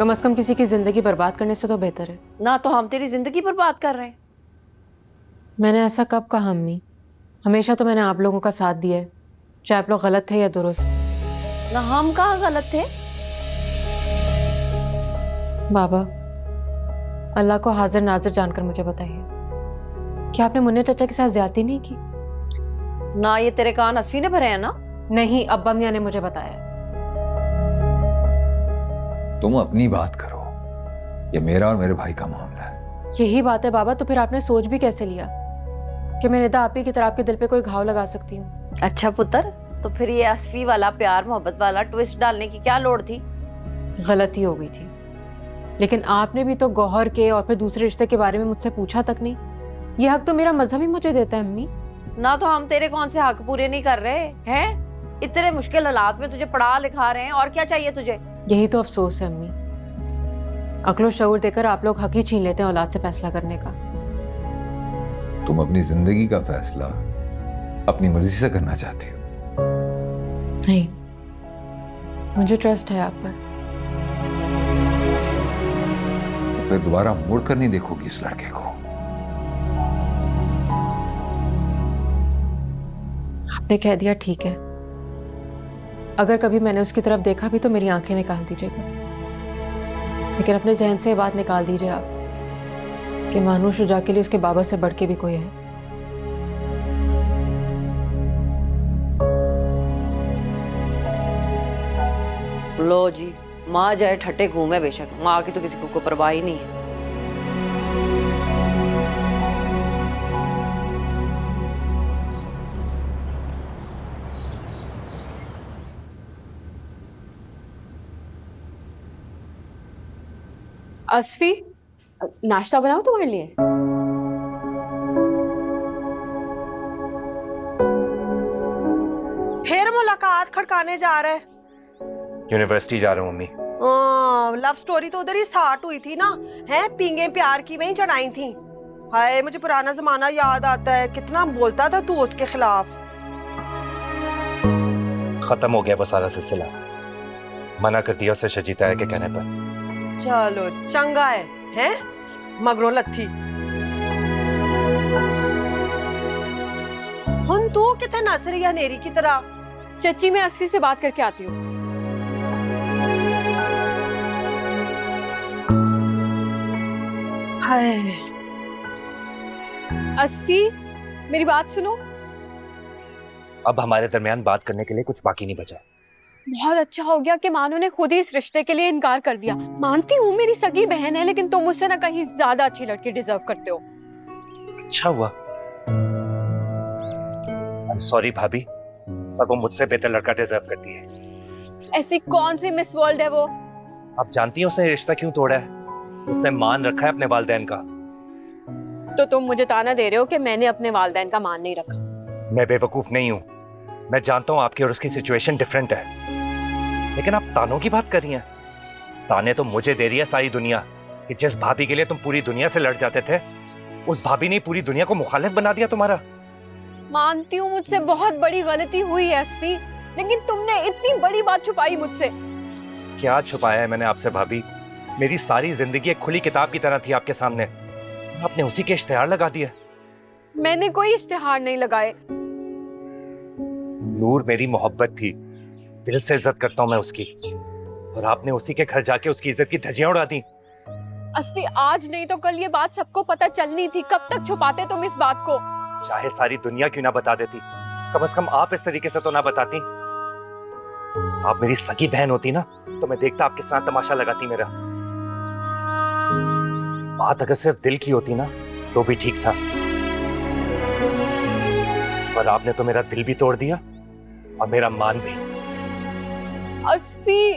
कम से कम किसी की जिंदगी बर्बाद करने से तो बेहतर है। ना तो हम तेरी जिंदगी बर्बाद कर रहे हैं। मैंने ऐसा कब कहा अम्मी? हमेशा तो मैंने आप लोगों का साथ दिया है, चाहे आप लोग गलत थे या दुरुस्त। ना हम कहाँ गलत थे। बाबा, अल्लाह को हाजिर नाजिर जानकर मुझे बताइए, क्या आपने मुन्ने चाचा के साथ ज्यादती नहीं की? ना ये तेरे कान असफी ने भरे हैं ना? नहीं, अब्बा मियां ने मुझे बताया। तुम अपनी बात करो, ये मेरा और मेरे भाई का मामला है। यही बात है बाबा, तो फिर आपने सोच भी कैसे लिया कि मैं निदा आप ही की तरह आपके दिल पे कोई घाव लगा सकती हूँ? अच्छा पुत्र, तो फिर ये असफी वाला प्यार मोहब्बत वाला ट्विस्ट डालने की क्या लोड़ थी? गलती हो गई थी, लेकिन आपने भी तो गौहर के और फिर दूसरे रिश्ते के बारे में मुझसे पूछा तक नहीं। ये हक तो मेरा मजहब ही मुझे देता है अम्मी। ना तो हम तेरे कौन से हक पूरे नहीं कर रहे हैं। इतने मुश्किल हालात में तुझे पढ़ा लिखा रहे हैं, और क्या चाहिए तुझे? यही तो अफसोस है अम्मी, अक्लो शऊर देकर आप लोग हक ही छीन लेते हैं औलाद से फैसला करने का। तुम अपनी जिंदगी का फैसला अपनी मर्जी से करना चाहती हो। नहीं, मुझे ट्रस्ट है आप पर। तो फिर दोबारा मुड़कर नहीं देखोगी इस लड़के को? आपने कह दिया ठीक है, अगर कभी मैंने उसकी तरफ देखा भी तो मेरी आंखें निकाल दीजिएगा, लेकिन अपने जहन से ये बात निकाल दीजिए आप कि मानू शुजा के लिए उसके बाबा से बढ़ के भी कोई है। लो जी, माँ जाए ठट्टे घूमे बेशक, माँ की तो किसी को परवाह ही नहीं है। असफी, नाश्ता बनाओ तुम्हारे लिए। फिर मुलाकात खड़काने जा रहा है? यूनिवर्सिटी जा रहा हूँ मम्मी। लव स्टोरी तो उधर ही स्टार्ट हुई थी ना, हैं? पींगे प्यार की वहीं चढ़ाई थी। हाय, मुझे पुराना जमाना याद आता है, कितना बोलता था तू उसके खिलाफ। खत्म हो गया वो सारा सिलसिला, मना कर दिया उसे शजीता के कहने पर। चलो चंगा है, हैं? मगरों लत्थी हुन तू किथे नस रही है नेरी की तरह? चच्ची, मैं असफी से बात करके आती हूँ। हाय असफी, मेरी बात सुनो। अब हमारे दरमियान बात करने के लिए कुछ बाकी नहीं बचा। बहुत अच्छा हो गया कि मानू ने खुद ही इस रिश्ते के लिए इनकार कर दिया। मानती हूँ मेरी सगी बहन है, लेकिन तुम मुझसे ना कहीं ज्यादा अच्छी लड़की डिजर्व करते हो। अच्छा हुआ। आई एम सॉरी भाभी, पर वो मुझसे बेहतर लड़का डिजर्व करती है। ऐसी कौन सी मिस वर्ल्ड है वो? आप जानती हैं उसने रिश्ता क्यों तोड़ा है? उसने मान रखा है अपने वालिदैन का। तो तुम मुझे ताना दे रहे हो कि मैंने अपने वालिदैन का मान नहीं रखा? मैं बेवकूफ नहीं हूँ, मैं जानता हूँ आपकी और उसकी सिचुएशन डिफरेंट है, लेकिन आप तानों की बात कर रही हैं। ताने तो मुझे दे रही है सारी दुनिया कि जिस भाभी के लिए तुम पूरी दुनिया से लड़ जाते थे, उस भाभी ने पूरी दुनिया को मुखालिफ बना दिया तुम्हारा। मानती हूँ मुझसे बहुत बड़ी गलती हुई है असफी, लेकिन तुमने इतनी बड़ी बात छुपाई मुझसे। क्या छुपाया है मैंने आपसे भाभी? मेरी सारी जिंदगी एक खुली किताब की तरह थी आपके सामने, आपने उसी के इश्तिहार लगा दिया। मैंने कोई इश्तिहार नहीं लगाए। नूर मेरी मोहब्बत थी, दिल से इज्जत करता हूं मैं उसकी, और आपने उसी के घर जाके उसकी इज्जत की धज्जियां उड़ा दी। असफी, आज नहीं तो कल ये बात सबको पता चलनी थी। कब तक छुपाते तुम इस बात को? चाहे सारी दुनिया क्यों ना बता देती, कम से कम आप इस तरीके से तो ना बताती। आप मेरी सगी बहन होती ना, तो मैं देखता आप किस तरह तमाशा लगाती मेरा। बात अगर सिर्फ दिल की होती ना, तो भी ठीक था, पर आपने तो मेरा दिल भी तोड़ दिया और मेरा मान भी। असफी,